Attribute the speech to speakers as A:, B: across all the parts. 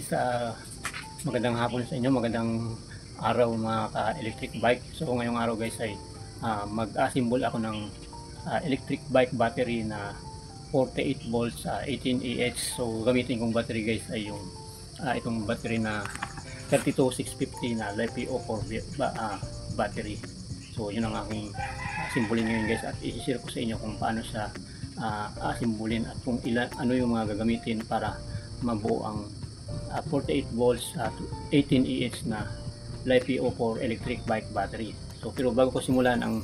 A: guys, magandang hapon sa inyo, magandang araw mga ka-electric bike. So ngayong araw guys ay mag-assemble ako ng electric bike battery na 48 volts 18 Ah. So gamitin kong battery guys ay yung itong battery na 32650 na LiPo4 battery. So yun ang aking asimbulin ngayon guys, at i-share ko sa inyo kung paano siya asimbulin at kung ano yung mga gagamitin para mabuo ang 48 volts 18 Ah na LiPo4 electric bike battery. So pero bago ko simulan ang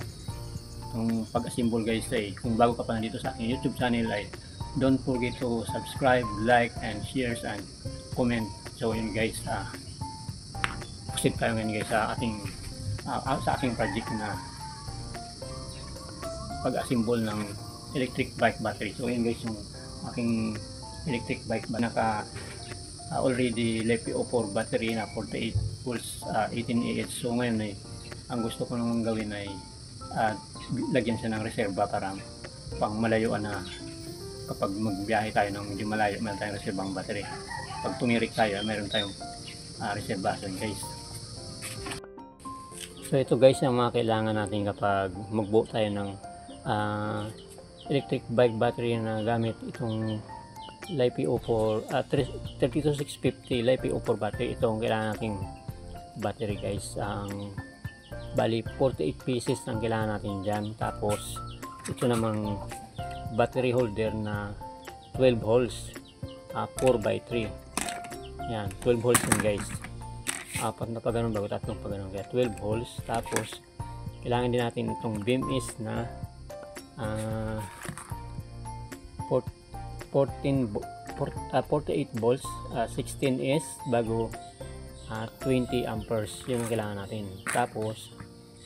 A: pag-assemble guys, ay kung bago ka pa nandito sa aking YouTube channel ay don't forget to subscribe, like and share and comment. So yun guys, proceed tayo ngayon guys sa aking project na pag-assemble ng electric bike battery. So yun guys, yung aking electric bike naka already LiPo4 battery na 48 volts 18 Ah. So ngayon ay ang gusto ko nang gawin ay lagyan siya ng reserba para pang malayuan na kapag magbiyahe tayo ng hindi malayo, meron tayong reserbang battery. Pag tumirik tayo, meron tayong reserba guys. So ito guys ang mga kailangan natin kapag magbuo tayo ng electric bike battery na gamit itong LiPo4 32650 LiPo4 battery. Ito ang kailangan nating battery guys. Ang bali 48 pieces ang kailangan natin dyan. Tapos ito namang battery holder na 12 holes 4x3. Yan, 12 holes yun guys. Apat na pa ganun bago tatlong pa ganun, kaya 12 holes. Tapos kailangan din natin itong BMS na 48 volts 16 S bago 20 amperes. Yun ang kailangan natin. Tapos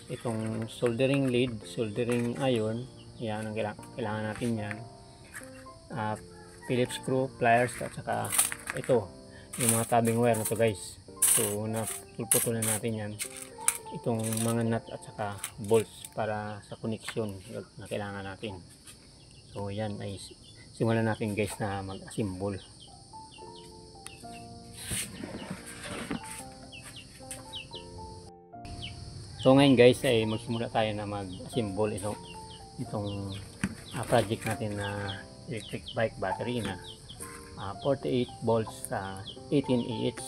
A: itong soldering lead, soldering iron, yan ang kailangan natin yan. Phillips screw, pliers, at saka ito yung mga tabbing wire na to guys. So napulputulan natin yan, itong mga nut at saka bolts para sa connection na kailangan natin. So yan ay simulan natin guys na mag-assemble. So ngayon guys ay magsimula tayo na mag-assemble itong project natin na electric bike battery na 48 volts 18 Ah.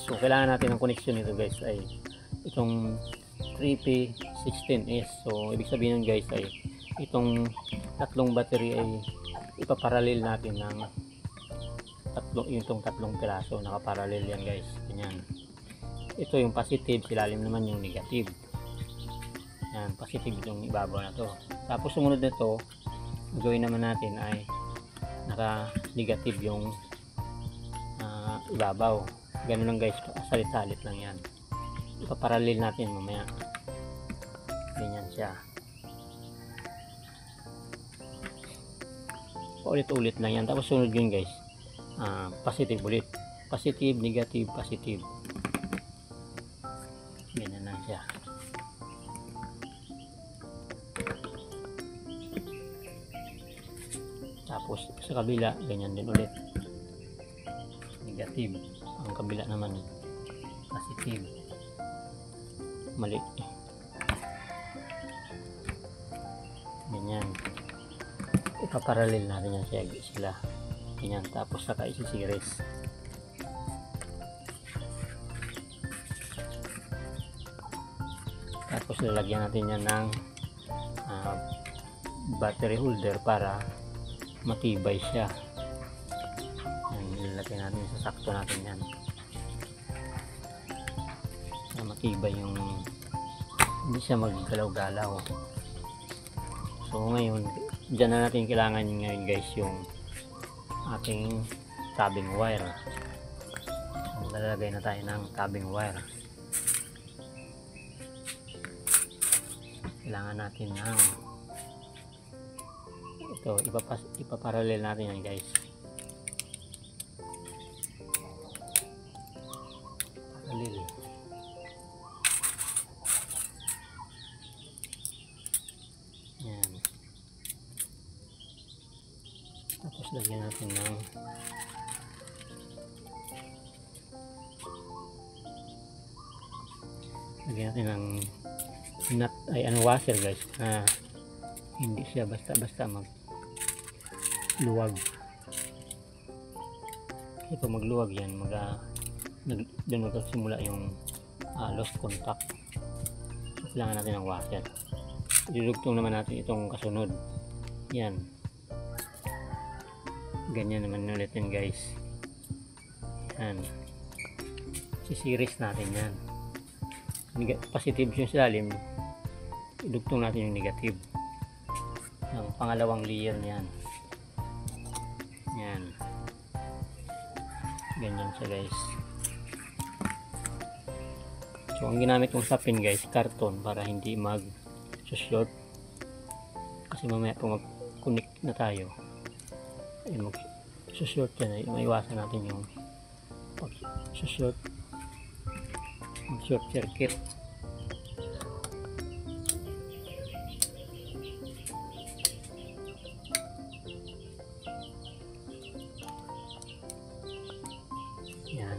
A: So kailangan natin ng connection nito guys ay itong 3P16S. So ibig sabihin guys ay itong tatlong battery ay ipaparallel natin ng tatlong piraso, nakaparallel yan guys. Ganyan. Ito yung positive, silalim naman yung negative. Yan, positive yung ibabaw na to. Tapos sumunod na to, gawin naman natin ay naka negative yung ibabaw. Ganun lang guys, salit-salit lang yan. Ipaparallel natin mamaya. Ganyan siya. Ulit-ulit lang yan. Tapos sunod yun guys, positive ulit, positive, negative, positive. Ganyan lang siya. Tapos sa kabila ganyan din ulit, negative. Ang kabila naman positive. Mali. Ganyan. Ipaparallel natin yan sila. Ganyan. Tapos saka isisiris. Tapos lalagyan natin yan ng battery holder para matibay siya. Yan, ilalagay natin sa sakto natin yan. Na matibay yung hindi siya maggalaw-galaw. So ngayon dyan na natin kailangan ngayon guys yung ating tabbing wire. So, lalagay na tayo ng tabbing wire. Kailangan natin ng ito, ipaparallel natin yan guys. Parallel. Yan. Tapos lagyan natin ng lagyan natin ng nut ay washer guys, hindi siya basta magluwag. Kasi pag magluwag yan doon magsimula yung lost contact. So, kailangan natin ng washer. Idudugtong naman natin itong kasunod, yan, ganyan naman ulit yan guys. Yan, sisiris natin yan. Positive yung silalim, idugtong natin yung negative ng pangalawang layer niyan. Yan, ganyan siya guys. So ang ginamit kong sapin guys, karton, para hindi mag-short, kasi mamaya kung mag-connect na tayo ay mag-short yan, ay maiwasan natin yung pag-short, mag-short circuit. Yan,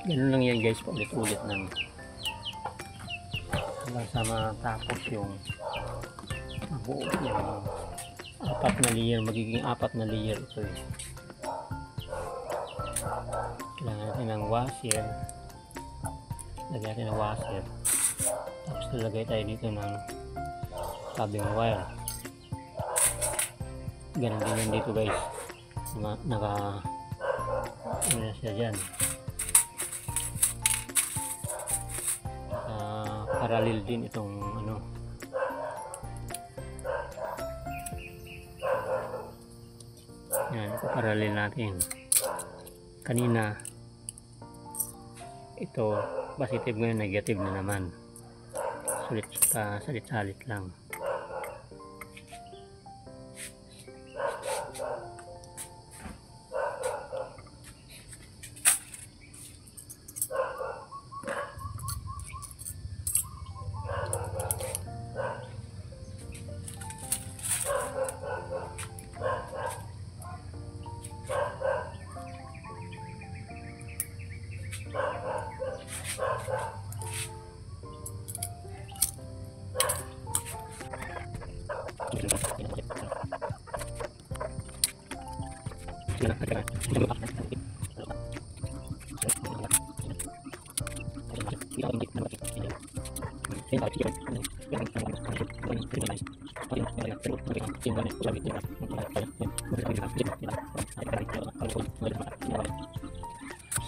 A: ganun lang yan guys, paulit-ulit ng hanggang sa matapos yung buo yung 4 na layer, magiging 4 na layer ito eh. Kailangan natin ng washer, lagyan natin ng washer, tapos lalagay tayo dito ng cabling wire. Ganun din yan dito guys, naka ano na siya dyan, parallel din itong yan, parallel natin. Kanina ito positive, ngayon negative na naman, salit-salit lang.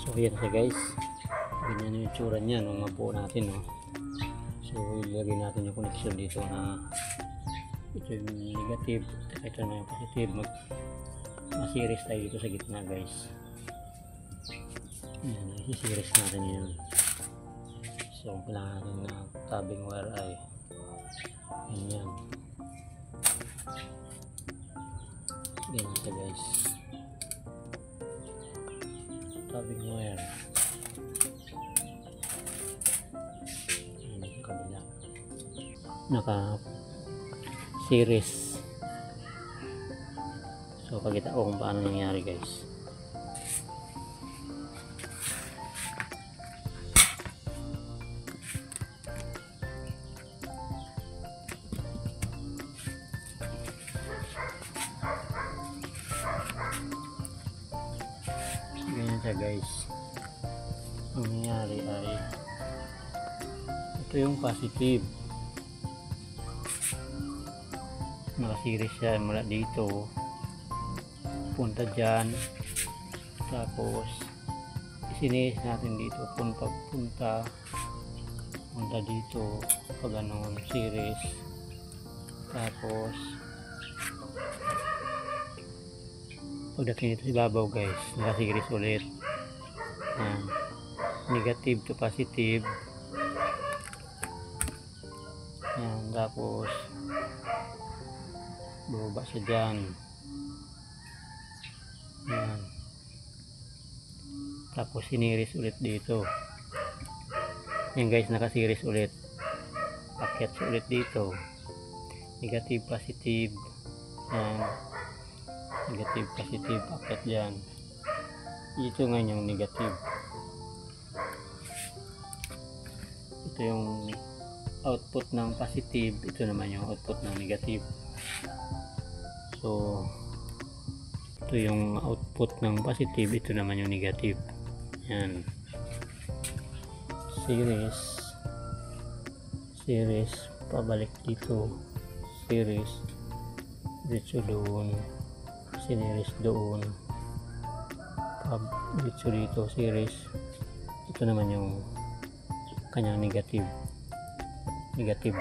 A: So yan siya guys, ganyan yung tsura niya nung mabuo natin, no? So ilagay natin yung connection dito na ito yung negative, ito na yung positive, mag-series tayo dito sa gitna guys. Yan, i-series natin yun. So kailangan natin na cabling wire ay yan, ganyan siya guys, cabling wire. Yan yung kabila, naka series. So pakita ko kung paano nangyari guys. Ganyan siya guys. Ang nangyari ay ito yung positive, nakasiris siya mula dito punta dyan, tapos isinis natin dito punta dito pag ganun series, tapos pagdating dito sa ibabaw guys, nakasiris ulit. Yan, negative to positive. Yan, tapos bumaba siya dyan. Yan, tapos siniris ulit dito. Yan guys, nakasiris ulit, packet ulit dito, negative positive. Yan, negative positive, packet dyan. Ito ngayon yung negative. Ito yung output ng positive, ito naman yung output ng negative. So ito yung output ng positive, ito naman yung negative. Yan. Series pabalik dito, series dito doon, series doon, dito series. Ito naman yung kanyang negative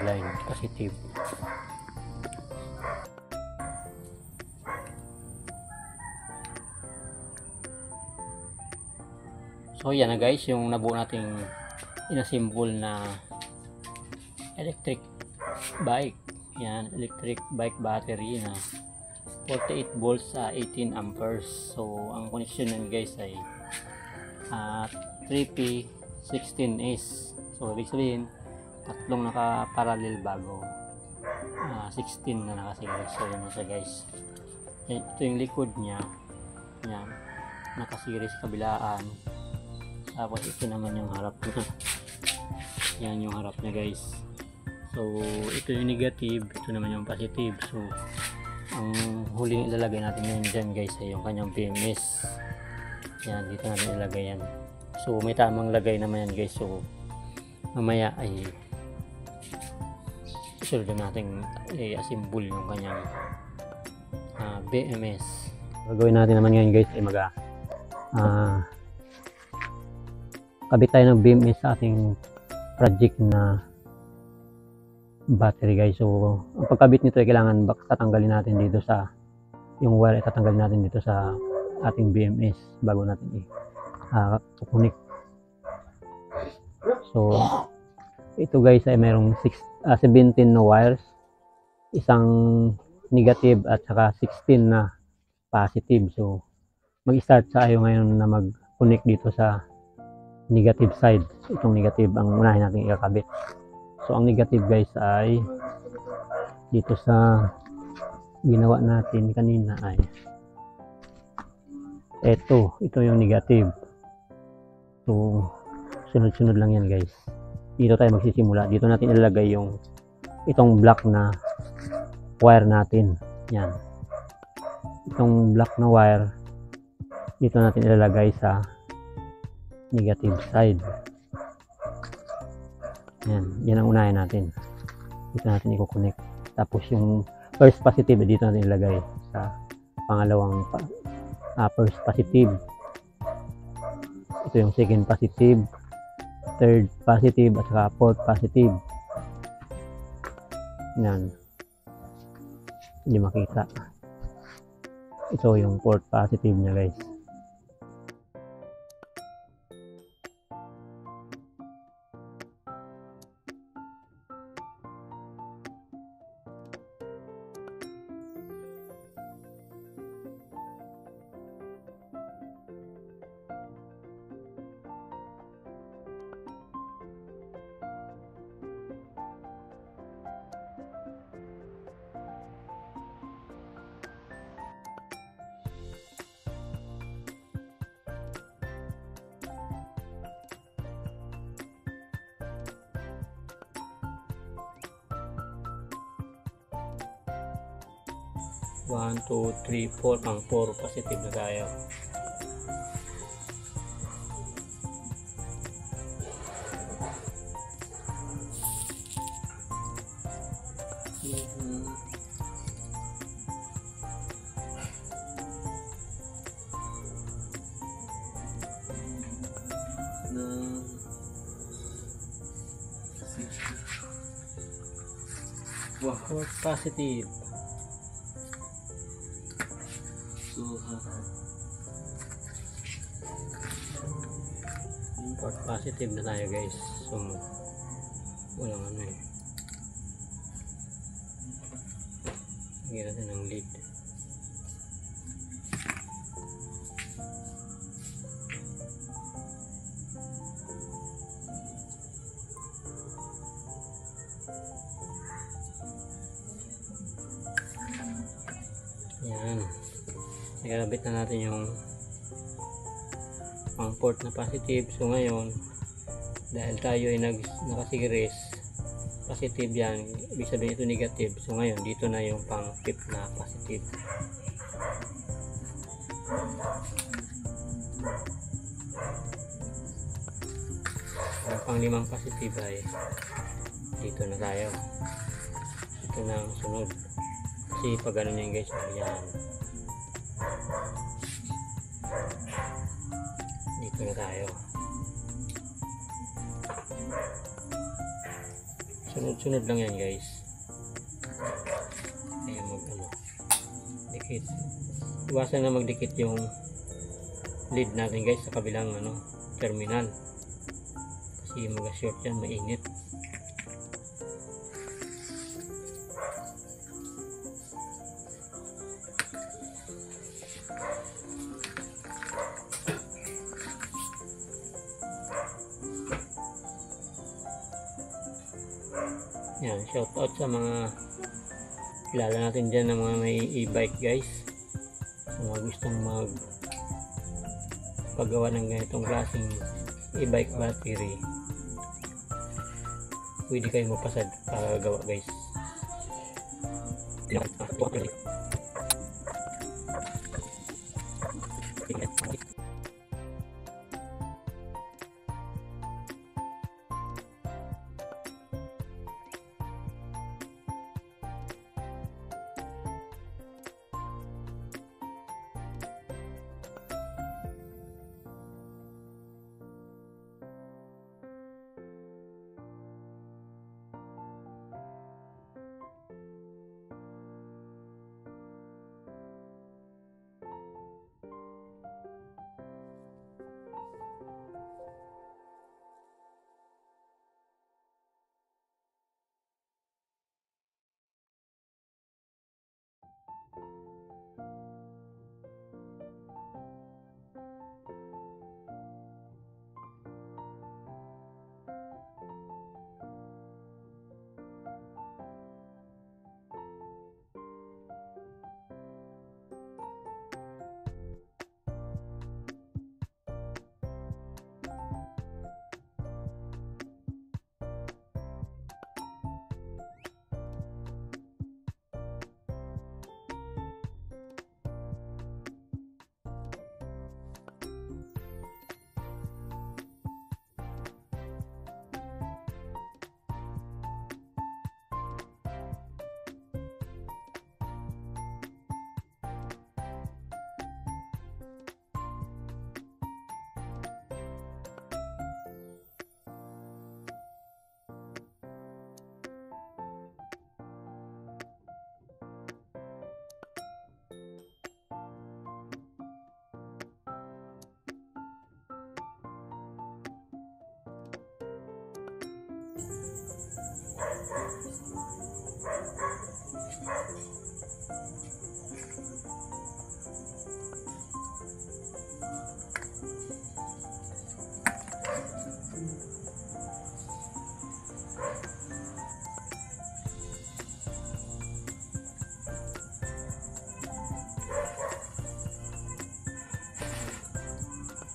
A: line, positive. So yan na guys, yung nabuo nating inassemble na electric bike. Yan, electric bike battery na 48 volts sa 18 amperes. So ang connection nyan guys ay 3P16S. So ibig sabihin tatlong naka-parallel bago 16 na naka-series. So yun na siya guys. Ito yung likod nya, yan, naka-series kabilaan. Tapos ito naman yung harap niya. Yan yung harap niya guys. So ito yung negative, ito naman yung positive. So ang huling ilalagay natin ngayon dyan guys ay yung kanyang BMS. Yan, dito natin ilagay yan. So may tamang lagay naman yan guys. So mamaya ay isunod natin i-assemble yung kanyang BMS. Gagawin natin naman ngayon guys ay kabit tayo ng BMS sa ating project na battery guys. So ang pagkabit nito ay kailangan tatanggalin natin dito sa yung wire, tatanggalin natin dito sa ating BMS bago natin i-connect. So ito guys ay mayroong 17 na wires, isang negative at saka 16 na positive. So mag-start tayo ngayon na mag-connect dito sa negative side. Itong negative ang unahin natin ikakabit. So ang negative guys ay dito sa ginawa natin kanina ay ito yung negative. So sunod-sunod lang yan guys. Dito tayo magsisimula. Dito natin ilalagay yung itong black na wire natin. Yan. Itong black na wire dito natin ilalagay sa negative side. Yan ang unahin natin. Dito natin i-connect. Tapos yung first positive dito natin ilagay sa pangalawang first positive. Ito yung second positive, third positive at saka fourth positive. Yan. Hindi makita. Ito yung fourth positive niya guys. One, two, three, four. Ang 4 positive na tayo. Wow, 4 positive. Import positive na tayo guys. So walang ano eh, lagyan natin ng lead. Yan, nagabit na natin yung pang port na positive. So ngayon, dahil tayo ay nakasiris positive yan, ibig sabihin ito negative. So ngayon, dito na yung pang fifth na positive. Ang pang limang positive ay dito na tayo. Ito na ang sunod. Kasi pag ano yan guys, yan. Dito na tayo. Sunod-sunod lang yan guys. Kaya dikit. Iwasan na magdikit yung lead natin guys sa kabilang terminal. Kasi mag-short yan, mainit. Yan, shout out sa mga kilala natin dyan ng mga may e-bike guys. Sa mga gustong paggawa ng ganitong klaseng e-bike battery, pwede kayo mapasad pagawa guys.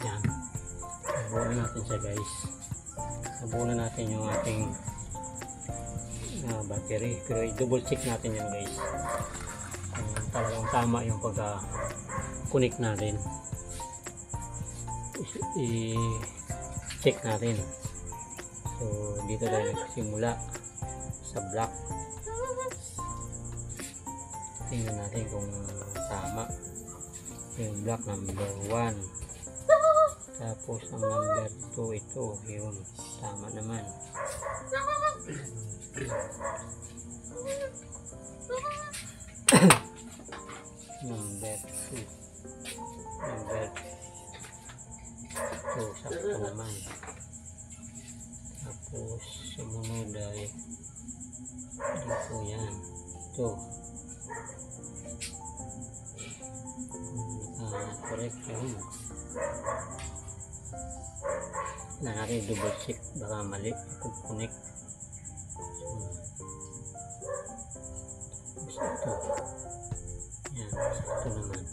A: Yan. Sabunan natin siya guys. Sabunan natin yung ating battery. Pero i-double check natin yan guys. Kung talagang tama yung pagka-connect natin. I-check natin. So dito tayo nagsimula sa block. Tingnan natin kung tama yung block number 1. Tapos ang number 2 ito, yun, tama naman. Number 2 sakto naman. Tapos sumunod ay dito yan, ito correct yun. Na natin double check, baka mali i-connect. So, ito yan, ito naman.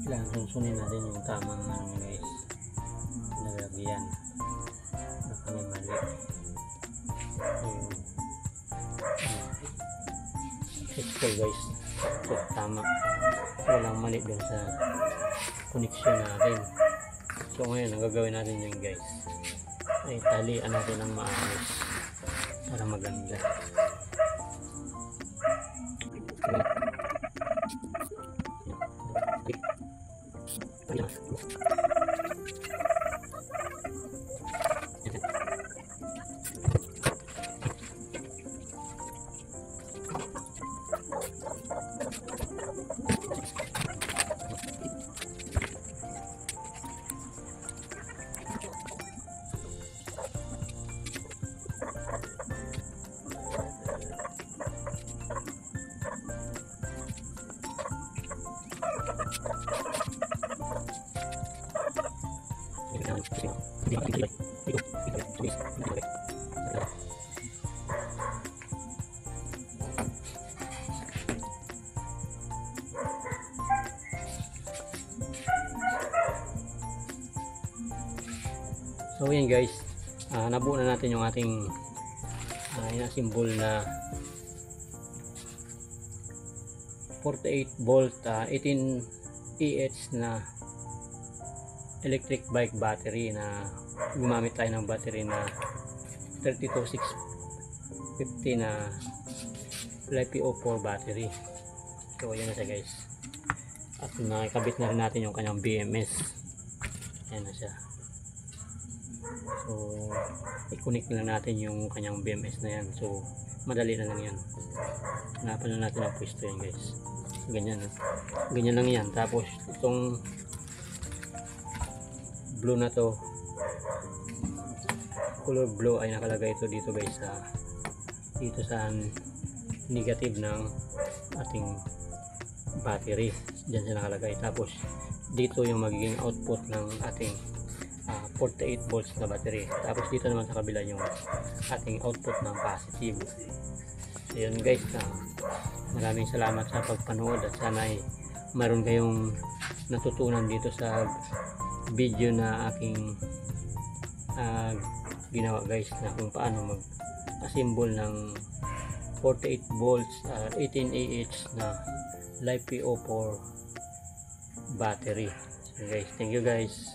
A: kailangan sunsunin natin yung tamang ano guys, nalagyan baka may mali. Ito guys, ito tama, walang mali dun sa connection natin. So ngayon ang gagawin natin yun guys ay talian natin ng maayos para maganda. So yan guys, nabuo na natin yung ating symbol na 48 volt 18 Ah na electric bike battery, na gumamit tayo ng battery na 32650 na LiPo4 battery. So yan na siya guys, at nakikabit na rin natin yung kanyang BMS. Yan na siya. So i-connect na natin yung kanyang BMS na yan. So madali na lang yan, hanapan na natin ang pwesto yan guys. Ganyan, ganyan lang yan. Tapos itong blue na to, color blue, ay nakalagay ito dito guys dito sa negative ng ating battery. Diyan siya nakalagay. Tapos dito yung magiging output ng ating 48 volts na battery. Tapos dito naman sa kabila yung ating output ng positive. So yun guys, maraming salamat sa pagpanood, at sana ay mayroon kayong natutunan dito sa video na aking ginawa guys, na kung paano mag-assemble ng 48 volts 18 Ah na LiPo4 battery. So guys, thank you guys.